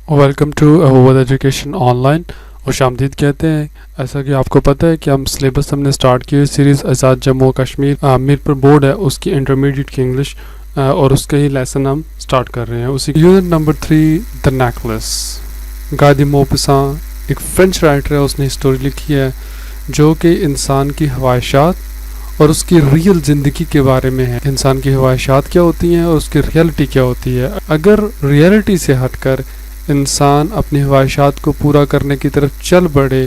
Welcome to our education online. خوش آمدید کہتے ہیں. ایسا کہ آپ کو پتہ ہے کہ ہم سلیبس ہم نے سٹارٹ کی سیریز آزاد جموں کشمیر میرپور بورڈ ہے اس کی انٹرمیڈیٹ کی انگلش اور اس کا ہی لیسن ہم سٹارٹ کر رہے ہیں. اسی یونٹ نمبر 3 دا نیکلس. گائے دی موپساں ایک فرینچ رائٹر ہے, اس نے اسٹوری لکھی ہے جو کہ انسان کی خواہشات اور اس کی ریئل زندگی کے بارے میں ہے. انسان کی خواہشات کیا ہوتی ہیں اور اس کی ریئلٹی کیا ہوتی ہے. اگر ریئلٹی سے ہٹ کر انسان اپنی خواہشات کو پورا کرنے کی طرف چل پڑے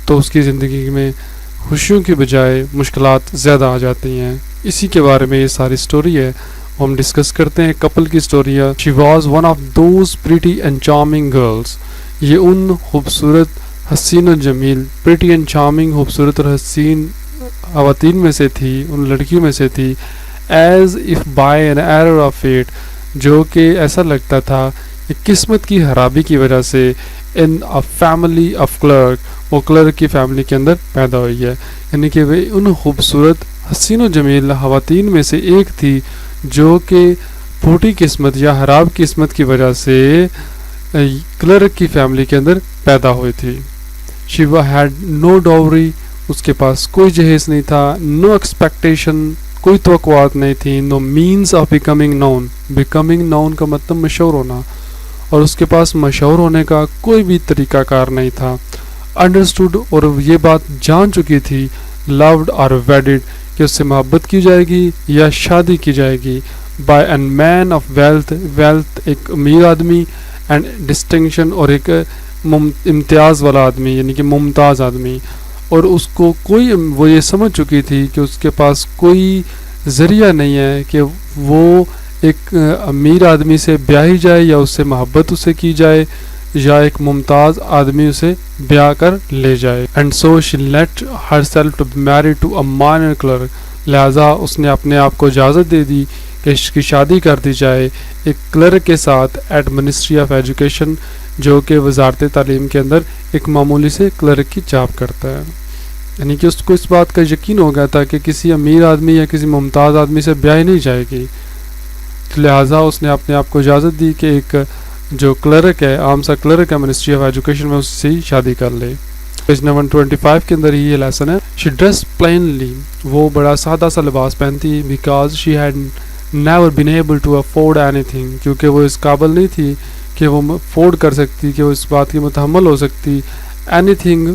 تو اس کی زندگی میں خوشیوں کی بجائے مشکلات زیادہ آ جاتی ہیں. اسی کے بارے میں یہ ساری سٹوری ہے, ہم ڈسکس کرتے ہیں. کپل کی سٹوری ہے. She was one of those pretty and charming girls. یہ ان خوبصورت حسین و جمیل پریٹی اینڈ چارمنگ خوبصورت اور حسین خواتین میں سے تھی, ان لڑکیوں میں سے تھی. As if by an error of fate, جو کہ ایسا لگتا تھا قسمت کی خرابی کی وجہ سے ان اے فیملی آف کلرک, وہ کلرک کی فیملی کے اندر پیدا ہوئی ہے. یعنی کہ وہ ان خوبصورت حسین و جمیل خواتین میں سے ایک تھی جو کہ پھوٹی قسمت یا خراب قسمت کی وجہ سے کلرک کی فیملی کے اندر پیدا ہوئی تھی. شی ہیڈ نو ڈاوری, اس کے پاس کوئی جہیز نہیں تھا. نو ایکسپیکٹیشن, کوئی توقعات نہیں تھی. No means of becoming known, becoming known کا مطلب مشہور ہونا, اور اس کے پاس مشہور ہونے کا کوئی بھی طریقہ کار نہیں تھا. انڈرسٹوڈ, اور یہ بات جان چکی تھی, لوڈ اور ویڈڈ, کہ اس سے محبت کی جائے گی یا شادی کی جائے گی. By an man of wealth, wealth ایک امیر آدمی, اینڈ ڈسٹنکشن, اور ایک امتیاز والا آدمی یعنی کہ ممتاز آدمی. اور اس کو کوئی, وہ یہ سمجھ چکی تھی کہ اس کے پاس کوئی ذریعہ نہیں ہے کہ وہ ایک امیر آدمی سے بیاہی جائے یا اس سے محبت اسے کی جائے یا ایک ممتاز آدمی اسے بیاہ کر لے جائے. And so she let herself to marry to a minor clerk, لہٰذا اس نے اپنے آپ کو اجازت دے دی کہ اس کی شادی کر دی جائے ایک کلرک کے ساتھ ایٹ منسٹری آف ایجوکیشن, جو کہ وزارت تعلیم کے اندر ایک معمولی سے کلرک کی جاب کرتا ہے. یعنی کہ اس کو اس بات کا یقین ہو گیا تھا کہ کسی امیر آدمی یا کسی ممتاز آدمی سے بیاہی نہیں جائے گی, لہٰذا اس نے اپنے آپ کو اجازت دی کہ ایک جو کلرک ہے, عام سا کلرک ہے منسٹری آف ایجوکیشن میں, اس سے ہی شادی کر لے. پیج نمبر 25 کے اندر ہی یہ لیسن ہے. شی ڈریس پلینلی, وہ بڑا سادہ سا لباس پہنتی. Because she had never been able to afford anything, کیونکہ وہ اس قابل نہیں تھی کہ وہ افورڈ کر سکتی, کہ وہ اس بات کی متحمل ہو سکتی اینی تھنگ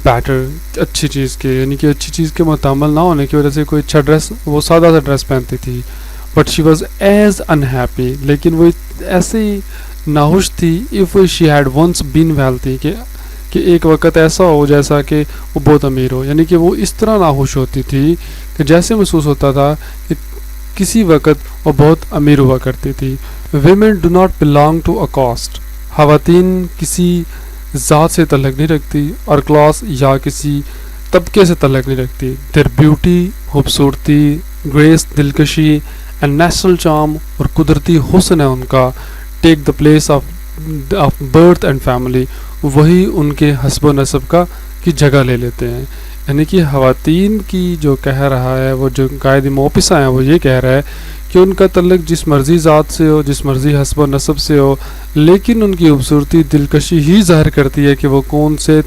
بیٹر, اچھی چیز کے, یعنی کہ اچھی چیز کے متحمل نہ ہونے کی وجہ سے کوئی اچھا ڈریس, وہ سادہ سا ڈریس پہنتی تھی. But she was as unhappy, لیکن وہ ایسے ہی ناخوش تھی. If she had once been wealthy, کہ ایک وقت ایسا ہو جیسا کہ وہ بہت امیر ہو. یعنی کہ وہ اس طرح ناخوش ہوتی تھی کہ جیسے محسوس ہوتا تھا کہ کسی وقت وہ بہت امیر ہوا کرتی تھی. Women do not belong to a caste, خواتین کسی ذات سے تعلق نہیں رکھتی, اور کلاس یا کسی طبقے سے تعلق نہیں رکھتی. دیر بیوٹی, خوبصورتی, گریس, دلکشی, اینڈ نیچرل چارم, اور قدرتی حسن ہے ان کا, take the place of birth and family, وہی ان کے حسب و نسب کی جگہ لے لیتے ہیں. یعنی کہ خواتین کی جو کہہ رہا ہے, وہ جو گائے دی موپساں ہے, وہ یہ کہہ رہا ہے کہ ان کا تعلق جس مرضی ذات سے ہو, جس مرضی حسب و نسب سے ہو, لیکن ان کی خوبصورتی دلکشی ہی ظاہر کرتی ہے کہ وہ کون سے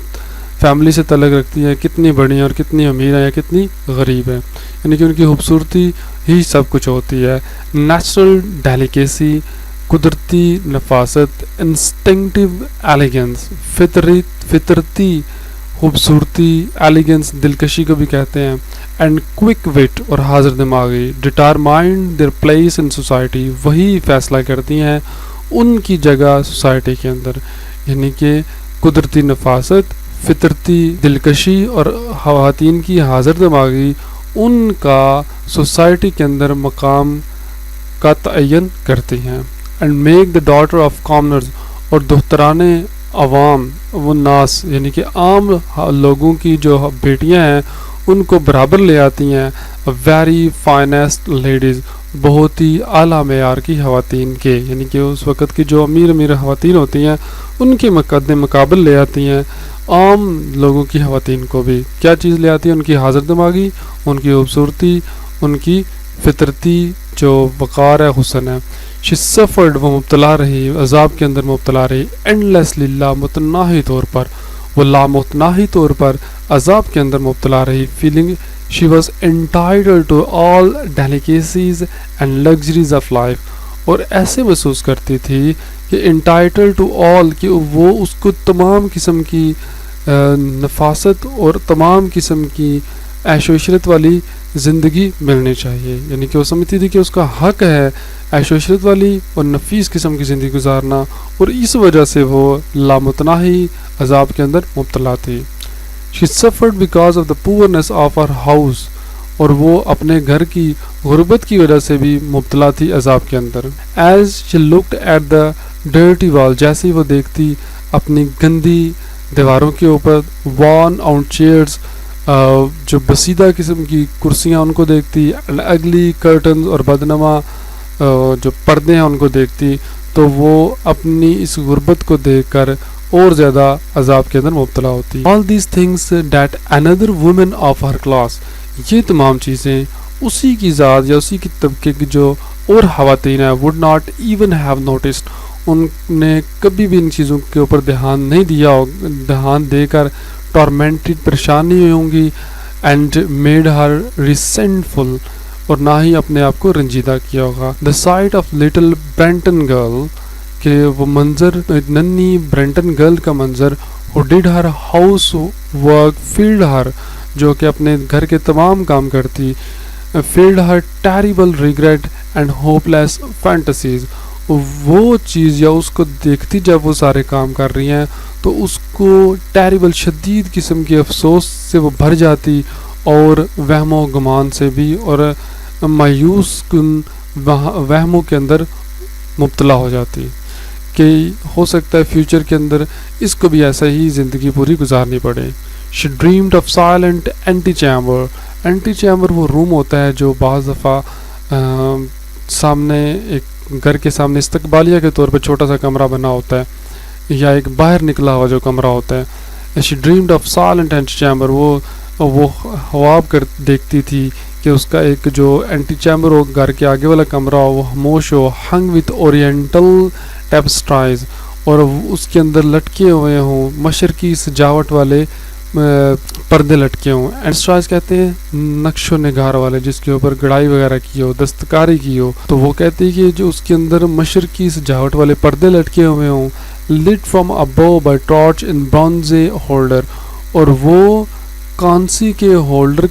فیملی سے تعلق رکھتی ہیں, کتنی بڑی ہیں اور کتنی امیر ہیں یا کتنی غریب ہیں. یعنی کہ ان کی خوبصورتی ہی سب کچھ ہوتی ہے. نیچرل ڈیلیکیسی, قدرتی نفاست, انسٹنکٹیو ایلیگنس, فطرتی خوبصورتی, ایلیگنس دلکشی کو بھی کہتے ہیں, اینڈ کوئک وٹ, اور حاضر دماغی, ڈٹرمائنڈ دیئر پلیس ان سوسائٹی, وہی فیصلہ کرتی ہیں ان کی جگہ سوسائٹی کے اندر. یعنی کہ قدرتی نفاست, فطرتی دلکشی اور خواتین کی حاضر دماغی ان کا سوسائٹی کے اندر مقام کا تعین کرتی ہیں. And make the daughter of commoners, اور دختران عوام, وہ ناس یعنی کہ عام لوگوں کی جو بیٹیاں ہیں ان کو برابر لے آتی ہیں. ویری فائنسٹ لیڈیز, بہت ہی اعلیٰ معیار کی خواتین کے, یعنی کہ اس وقت کی جو امیر خواتین ہوتی ہیں ان کے مقابل لے آتی ہیں عام لوگوں کی خواتین کو بھی. کیا چیز لے آتی ہے؟ ان کی حاضر دماغی, ان کی خوبصورتی, ان کی فطرتی جو وقار ہے, حسن ہے. she suffered, وہ مبتلا رہی، عذاب کے اندر مبتلا رہی، endlessly، لامتناہی طور پر، وہ لامتناہی طور پر عذاب کے اندر مبتلا رہی، feeling she was entitled to all delicacies and luxuries of life، اور ایسے محسوس کرتی تھی کہ entitled to all، کہ وہ اس کو تمام قسم کی نفاست اور تمام قسم کی عیش و عشرت والی زندگی ملنی چاہیے، یعنی کہ وہ سمجھتی تھی کہ اس کا حق ہے عیش و عشرت والی اور نفیس قسم کی زندگی گزارنا، اور اس وجہ سے وہ لامتناہی عذاب کے اندر مبتلا تھی۔ She suffered because of the poorness of her house، اور وہ اپنے گھر کی غربت کی وجہ سے بھی مبتلا تھی عذاب کے اندر۔ As she looked at the dirty wall، جیسے وہ دیکھتی اپنی گندی دیواروں کے اوپر worn out chairs، جو بسیدہ قسم کی کرسیاں ان کو دیکھتی، ugly curtains، اور بدنما جو پردے ہیں ان کو دیکھتی، تو وہ اپنی اس غربت کو دیکھ کر اور زیادہ عذاب کے اندر مبتلا ہوتی۔ All these things that another woman of her class، یہ تمام چیزیں اسی کی ذات یا اسی کی طبقے کی جو اور خواتین ہیں would not even have noticed، ان نے کبھی بھی ان چیزوں کے اوپر دھیان نہیں دیا، دھیان دے کر tormented، پریشان نہیں ہوں گی، and made her resentful، اور نہ ہی اپنے آپ کو رنجیدہ کیا ہوگا۔ The sight of little Brenton girl، کہ وہ منظر ننھی برنٹن گرل کا منظر، who did her house work filled her، جو کہ اپنے گھر کے تمام کام کرتی، filled her terrible regret and hopeless fantasies، وہ چیز یا اس کو دیکھتی جب وہ سارے کام کر رہی ہیں تو اس کو ٹیریبل، شدید قسم کے افسوس سے وہ بھر جاتی، اور وہم و گمان سے بھی، اور مایوس کن وہموں کے اندر مبتلا ہو جاتی کہ ہو سکتا ہے فیوچر کے اندر اس کو بھی ایسا ہی زندگی پوری گزارنی پڑے۔ She dreamed of silent antechamber، antechamber وہ روم ہوتا ہے جو بعض دفعہ سامنے ایک گھر کے سامنے استقبالیہ کے طور پہ چھوٹا سا کمرہ بنا ہوتا ہے، یا ایک باہر نکلا ہوا جو کمرہ ہوتا ہے۔ She dreamed of silent antechamber، وہ خواب کر دیکھتی تھی کہ اس کا ایک جو اینٹی چیمبر ہو، گھر کے آگے والا کمرہ ہو، وہ خاموش ہو، hung with oriental tapestries، اور اس کے اندر لٹکے ہوئے ہوں مشرقی سجاوٹ والے پردے لٹکے ہوں۔ tapestries کہتے ہیں نقش و نگار والے، جس کے اوپر گڑائی وغیرہ کی ہو، دستکاری کی ہو، تو وہ کہتی ہے کہ جو اس کے اندر مشرقی سجاوٹ والے پردے لٹکے ہوئے ہوں، lit from above by torch in bronze holder، اور وہ کانسی کے ہولڈر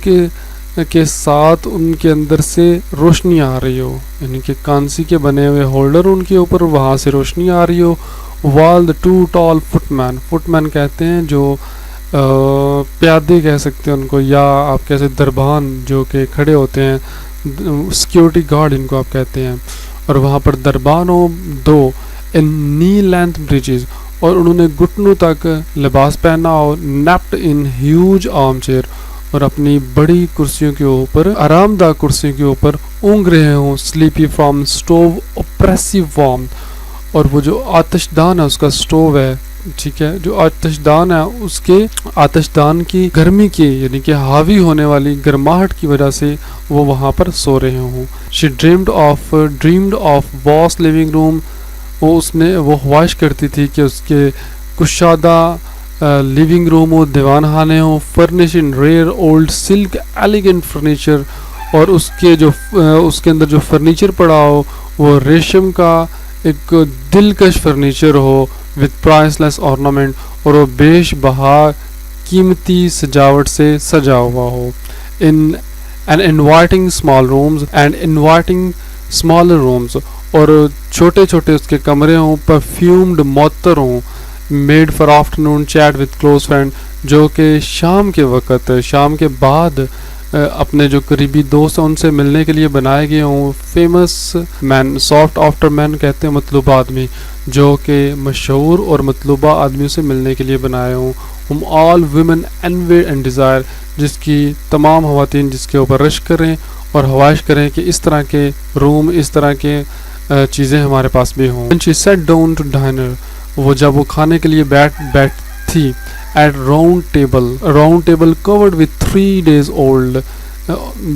کے ساتھ ان کے اندر سے روشنی آ رہی ہو، یعنی کہ کانسی کے بنے ہوئے ہولڈر ان کے اوپر، وہاں سے روشنی آ رہی ہو۔ while the two tall footmen، footmen کہتے ہیں جو پیادے کہہ سکتے ہیں ان کو، یا آپ کیسے دربان جو کہ کھڑے ہوتے ہیں، سیکیورٹی گارڈ ان کو آپ کہتے ہیں، اور وہاں پر دربان ہو دو، in knee length breeches، اور انہوں نے گھٹنوں تک لباس پہنا ہو، napped in huge arm chair، اور اپنی بڑی کرسیوں کے اوپر، آرام دہ کرسیوں کے اوپر اونگ رہے ہوں، sleepy from stove oppressive warmth، اور وہ جو آتش دان ہے اس کا سٹوو ہے، ٹھیک ہے، جو آتش دان ہے اس کے آتش دان کی گرمی کی، یعنی کہ حاوی ہونے والی گرماہٹ کی وجہ سے وہ وہاں پر سو رہے ہوں۔ She dreamed of vast living room، وہ خواہش کرتی تھی کہ اس کے کشادہ لیونگ روم ہو، دیوان خانے ہوں، furnish in rare old silk elegant furniture, اور اس کے اندر جو فرنیچر پڑا ہو وہ ریشم کا ایک دلکش furniture who, with priceless ornament، اور وہ بیش بہا قیمتی سجاوٹ سے سجا ہوا ہو، and inviting smaller rooms، اور چھوٹے چھوٹے اس کے کمرے ہوں، perfumed معطر ہوں، made for afternoon chat with close friend، جو کہ شام کے وقت، شام کے بعد اپنے جو قریبی دوست ہیں ان سے ملنے کے لیے بنائے گئے ہوں۔ famous man، sought after man کہتے ہیں مطلوبہ آدمی، جو کہ مشہور اور مطلوبہ آدمیوں سے ملنے کے لیے بنائے ہوں۔ whom all women envy and desire، جس کی تمام خواتین جس کے اوپر رشک کریں اور خواہش کریں کہ اس طرح کے روم، اس طرح کے چیزیں ہمارے پاس بھی ہوں۔ when she sat down to dinner، وہ جب وہ کھانے کے لیے بیٹھ تھی، at round table covered with 3 days old،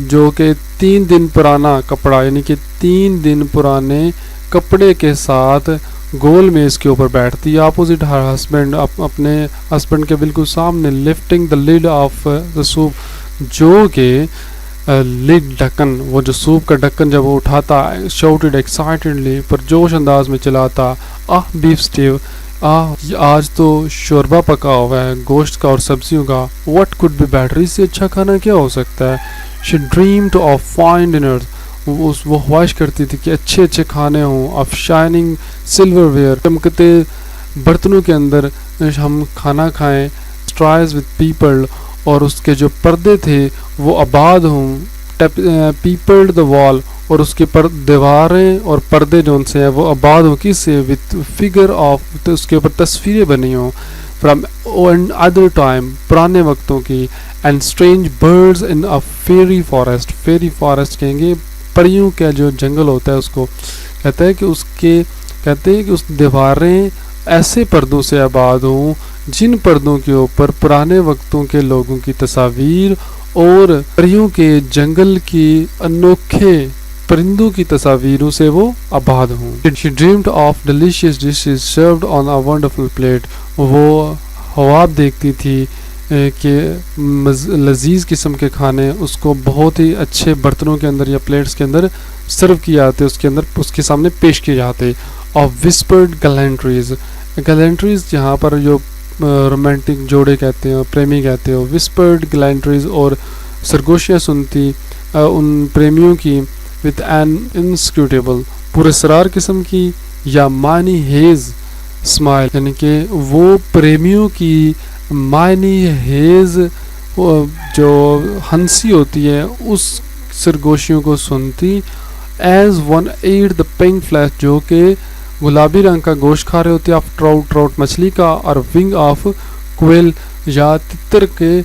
جو کہ 3 دن پرانا کپڑا، یعنی کہ 3 دن پرانے کپڑے کے ساتھ گول میز کے اوپر بیٹھتی ہے اپوزٹ ہر ہسبینڈ، اپنے ہسبینڈ کے بالکل سامنے، lifting the lid of the soup, جو کہ لڈ ڈھکن، وہ جو سوپ کا ڈھکن جب وہ اٹھاتا، شاؤٹڈ ایکسائٹڈلی، پر جوش انداز میں چلاتا، بیف اسٹیو، آج تو شوربہ پکا ہوا ہے گوشت کا اور سبزیوں کا، واٹ کوڈ بی بیٹر، اس سے اچھا کھانا کیا ہو سکتا ہے. شی ڈریمڈ آف فائن ڈنرز، وہ خواہش کرتی تھی کہ اچھے اچھے کھانے ہوں، آف شائننگ سلور ویئر، چمکتے برتنوں کے اندر ہم کھانا کھائیں، اسٹرائز وتھ پیپل، اور اس کے جو پردے تھے وہ آباد ہوں، پیپلڈ دا وال، اور اس کے دیواریں اور پردے جو ان سے ہیں وہ آباد ہوں، کس سے، وتھ فگر آف، اس کے اوپر تصویریں بنی ہوں، فرام ادر ٹائم، پرانے وقتوں کی، and strange birds in a fairy forest, fairy forest کہیں گے پریوں کا جو جنگل ہوتا ہے، اس کو کہتے ہیں کہ اس دیواریں ایسے پردوں سے آباد ہوں جن پردوں کے اوپر پرانے وقتوں کے لوگوں کی تصاویر اور پریوں کے جنگل کی انوکھے پرندوں کی تصاویروں سے وہ آباد ہوں. She dreamed of delicious dishes served on a wonderful plate. وہ خواب دیکھتی تھی کہ لذیذ قسم کے کھانے اس کو بہت ہی اچھے برتنوں کے اندر یا پلیٹس کے اندر سرو کیے جاتے، اس کے سامنے پیش کیے جاتے. Of whispered gallantries، گیلنٹریز جہاں پر جو رومانٹک جوڑے کہتے ہیں، پریمی کہتے ہیں، whispered gallantries، اور سرگوشیاں سنتی ان پریمیوں کی، with an inscrutable، پراسرار قسم کی، یا معنی ہیز اسمائل، یعنی کہ وہ پریمیوں کی معنی ہیز جو ہنسی ہوتی ہے اس سرگوشیوں کو سنتی. As one eat the pink flesh, جو کہ گلابی رنگ کا گوشت کھا رہے ہوتے، آف ٹراؤٹ مچھلی کا، اور ونگ آف کوئل، یا تتر کے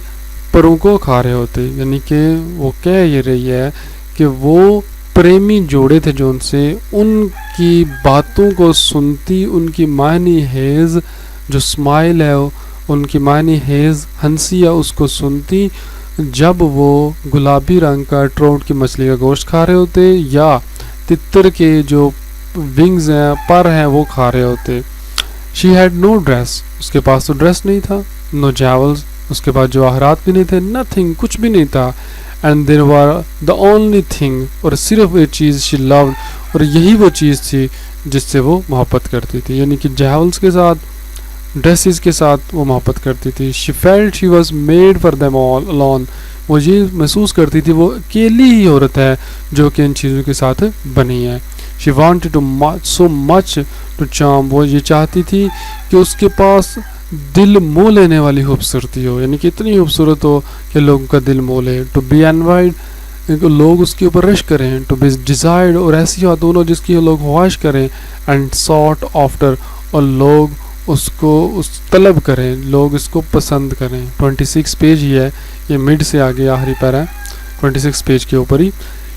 پروں کو کھا رہے ہوتے. یعنی کہ وہ کہہ یہ رہی ہے کہ وہ پریمی جوڑے تھے جو ان سے ان کی باتوں کو سنتی، ان کی معنی ہیز جو اسمائل ہے، ان کی معنی ہیز ہنسی ہے، اس کو سنتی جب وہ گلابی رنگ کا ٹراؤٹ کی مچھلی کا گوشت کھا رہے ہوتے یا تتر کے جو ونگز ہیں، پر ہیں، وہ کھا رہے ہوتے. شی ہیڈ نو ڈریس، اس کے پاس تو ڈریس نہیں تھا. نو جیولز، اس کے پاس جواہرات بھی نہیں تھے. نتھنگ، کچھ بھی نہیں تھا. And there was the only thing, اور صرف ایک چیز شی لوڈ، اور یہی وہ چیز تھی جس سے وہ محبت کرتی تھی. یعنی کہ جیولز کے ساتھ، ڈریسز کے ساتھ وہ محبت کرتی تھی. She felt she was made for them all alone، وہ یہ محسوس کرتی تھی وہ اکیلی ہی عورت ہے جو کہ ان چیزوں کے ساتھ بنی ہے. She wanted so much to charm, وہ یہ چاہتی تھی کہ اس کے پاس دل مو لینے والی خوبصورتی ہو، یعنی کہ اتنی خوبصورت ہو کہ لوگوں کا دل مو لے. ٹو بی انوائڈ، لوگ اس کے اوپر رش کریں. ٹو بی ڈیزائرڈ، اور ایسی خاتون ہو جس کی لوگ خواہش کریں. اینڈ ساٹ آفٹر، اور لوگ اس کو طلب کریں، لوگ اس کو پسند کریں. 26 پیج ہی ہے یہ، مڈ سے آگے آخری پیرا ہے 26 پیج کے اوپر ہی.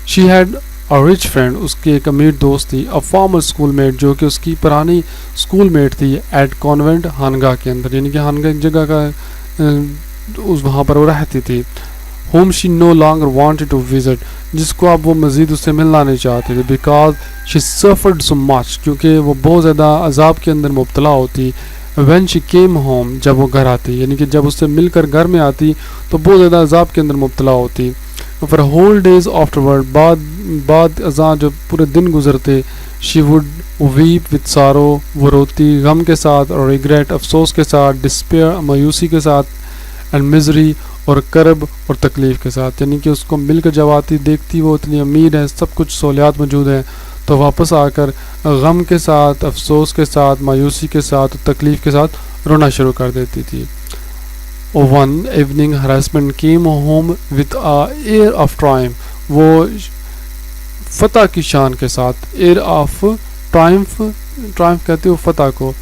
She had a rich friend, اس کی ایک امیر دوست تھی. اے فارمر اسکول میٹ، جو کہ اس کی پرانی اسکول میٹ تھی. ایٹ کانوینٹ، خانگاہ کے اندر، یعنی کہ خانگاہ ایک جگہ کا وہاں پر وہ رہتی تھی. Home she no longer wanted to visit, جس کو اب وہ مزید اس سے ملنا نہیں چاہتے تھے. بیکاز شی سفرڈ سو مچ، کیونکہ وہ بہت زیادہ عذاب کے اندر مبتلا ہوتی. وین شی کیم ہوم، جب وہ گھر آتی، یعنی کہ جب اس سے مل کر گھر میں آتی تو بہت زیادہ عذاب کے اندر مبتلا ہوتی. For whole days afterward, بعد ازاں جو پورے دن گزرتے. شی وڈ ویپ وتھ سارو، وہ روتی غم کے ساتھ، اور ریگریٹ، افسوس کے ساتھ. ڈسپیئر، مایوسی کے ساتھ. اینڈ مزری، اور کرب اور تکلیف کے ساتھ. یعنی کہ اس کو مل کر جب آتی، دیکھتی وہ اتنی امید ہے، سب کچھ سہولیات موجود ہیں، تو واپس آ کر غم کے ساتھ، افسوس کے ساتھ، مایوسی کے ساتھ، تکلیف کے ساتھ رونا شروع کر دیتی تھی. One evening her husband came home with air of triumph, وہ فتح کی شان کے ساتھ. ایئر آف ٹرائمف، ٹرائمف کہتے ہو فتح کو.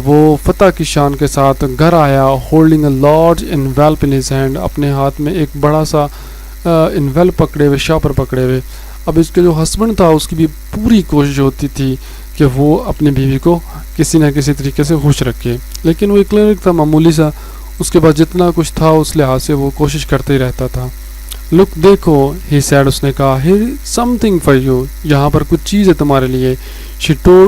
وہ فتح کی شان کے ساتھ گھر آیا. Holding a large envelope in his hand, اپنے ہاتھ میں ایک بڑا سا انویلپ پکڑے ہوئے، شاپر پکڑے ہوئے. اب اس کے جو ہسبینڈ تھا اس کی بھی پوری کوشش ہوتی تھی کہ وہ اپنی بیوی کو کسی نہ کسی طریقے سے خوش رکھے، لیکن وہ ایک لڑک تھا معمولی سا، اس کے پاس جتنا کچھ تھا اس لحاظ سے وہ کوشش کرتے ہی رہتا تھا. لک دیکھو، ہی سیڈ، اس نے کہا، here something for you, یہاں پر کچھ چیز ہے تمہارے لیے. She tore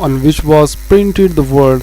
on which was printed the word,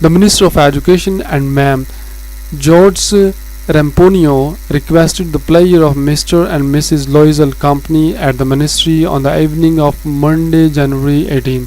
The Minister of Education and Ma'am George Ramponio requested the pleasure of Mr. and Mrs. Loisel company at the ministry on the evening of Monday, January 18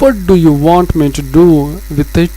What do you want me to do with it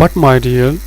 But my dear,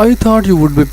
I thought you would be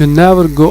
You never go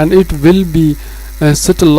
and it will be such a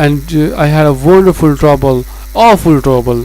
And I had a wonderful trouble, awful trouble,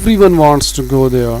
Everyone wants to go there,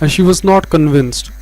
And she was not convinced,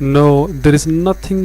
No, there is nothing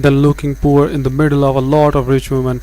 than looking poor in the middle of a lot of rich women,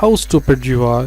How stupid you are,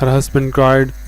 Her husband cried,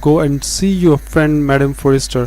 Go and see your friend Madam Forrester,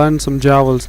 lend some jewels,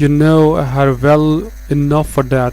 You know her well enough for that,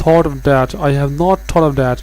thought of that, I have not thought of that,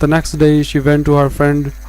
The next day she went to her friend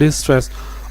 distress,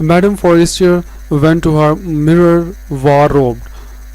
Madam Forrester went to her mirror wardrobe,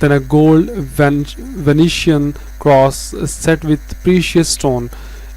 Then a gold Venetian cross set with precious stone,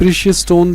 precious stone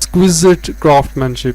Exquisite craftsmanship,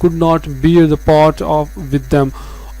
Could not bear the part of with them,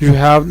you have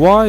Why,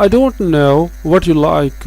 I don't know what you like,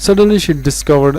Suddenly she discovered,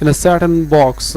in a satin box,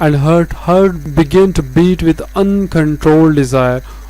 And her heart began to beat with uncontrolled desire,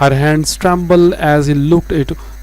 Her hands trembled as he looked at,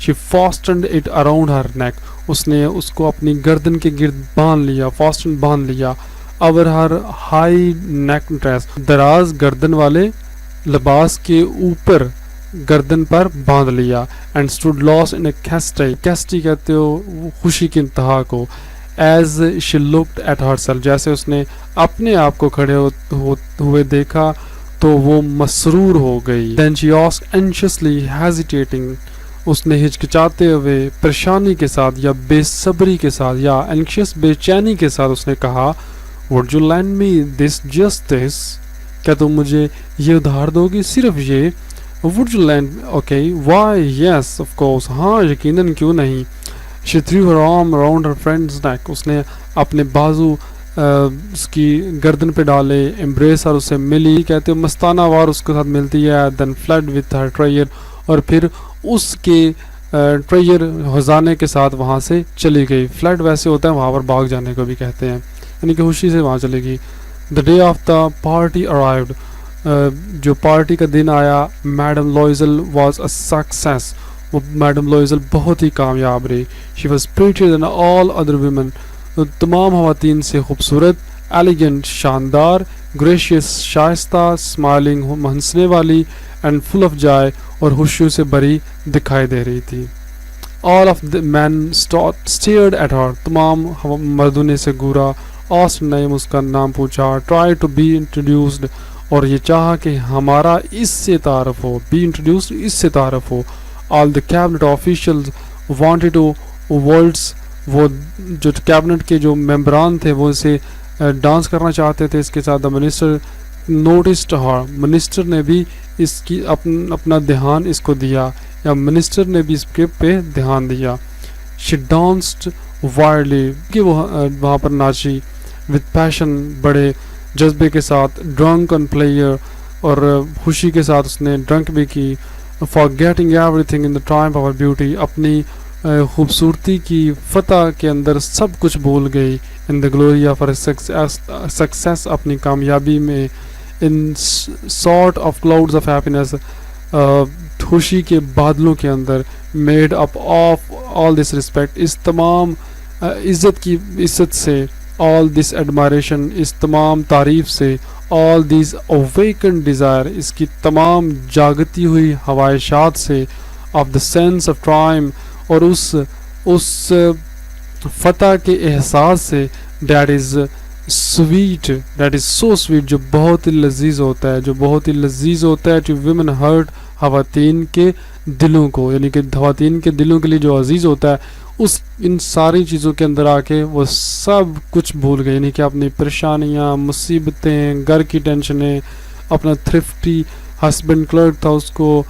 She fastened it around her neck, اس نے اس کو اپنی گردن کے گرد باندھ لیا، فاسٹن باندھ لیا. اوور ہر ہائی نیک ڈریس، دراز گردن والے لباس کے اوپر گردن پر باندھ لیا. اینڈ اسٹوڈ لاس ان اے کیسٹی، کیسٹی کہتے ہو خوشی کی انتہا کو. As she looked at herself, جیسے اس نے اپنے آپ کو کھڑے ہوئے دیکھا تو وہ مسرور ہو گئی. دین شی آسکڈ اینشیسلی ہیزیٹیٹنگ، اس نے ہچکچاتے ہوئے پریشانی کے ساتھ یا بے صبری کے ساتھ یا اینکشیس بے چینی کے ساتھ اس نے کہا would you lend me this just this, کیا تم مجھے یہ ادھار دو گی، صرف یہ. Would you lend okay why yes of course, ہاں یقیناً کیوں نہیں. She threw her arm around her friend's neck, اس نے اپنے بازو اس کی گردن پہ ڈالے، امبریس اور اسے ملی، کہتے مستانہ وار اس کے ساتھ ملتی ہے. دین فلڈ وتھ ہر ٹریئر، اور پھر اس کے ٹریئر خزانے کے ساتھ وہاں سے چلی گئی. فلڈ ویسے ہوتا ہے وہاں پر بھاگ جانے کو بھی کہتے ہیں، یعنی کہ خوشی سے وہاں چلے گی. The day of the party arrived, جو پارٹی کا دن آیا. Madam Loisel was a success, وہ میڈم لوئزل بہت ہی کامیاب رہی. She was prettier than all other women, تمام خواتین سے خوبصورت. ایلیگنٹ شاندار. گریشیس شائستہ. اسمائلنگ ہنسنے والی. اینڈ فل آف جائے، اور خوشیوں سے بری دکھائی دے رہی تھی. All of the main اسٹیئرڈ at her, تمام مردوں نے سے گورا. آسکڈ نیم، اس کا نام پوچھا. ٹرائی ٹو بی انٹروڈیوسڈ، اور یہ چاہا کہ ہمارا اس سے تعارف ہو. بی انٹروڈیوسڈ، اس سے تعارف ہو. All the cabinet officials wanted to waltz, وہ جو کیبنٹ کے جو ممبران تھے وہ اسے ڈانس کرنا چاہتے تھے اس کے ساتھ. The minister noticed Hare, minister نے بھی اس کی اپنا دھیان اس کو دیا، یا منسٹر نے بھی اس کے پہ دھیان دیا. شی ڈانسڈ وائلڈلی، کہ وہ وہاں پر ناچی. وتھ پیشن، بڑے جذبے کے ساتھ. ڈرنک آن پلیئر، اور خوشی کے ساتھ اس نے ڈرنک بھی کی. For getting every thing in the time of beauty, اپنی خوبصورتی کی فتح کے اندر سب کچھ بھول گئی. In the glory of her success, اپنی کامیابی میں. In sort of clouds of happiness, خوشی کے بادلوں کے اندر. Made up of all this respect, اس تمام عزت سے. آل دس ایڈمائریشن، اس تمام تعریف سے. آل دیز اویکن ڈیزائر، اس کی تمام جاگتی ہوئی خواہشات سے. Of the sense of triumph, اور اس فتح کے احساس سے. That is sweet, that is so sweet, جو بہت ہی لذیذ ہوتا ہے، جو بہت ہی لذیذ ہوتا ہے. ٹو ویمن ہرٹ، خواتین کے دلوں کو، یعنی کہ خواتین کے دلوں کے لیے جو عزیز ہوتا ہے، ان ساری چیزوں کے اندر آ کے وہ سب کچھ بھول گئے. یعنی کہ اپنی پریشانیاں، مصیبتیں، گھر کی ٹینشنیں. اپنا تھرفٹی ہسبینڈ کلرک تھا، اس کو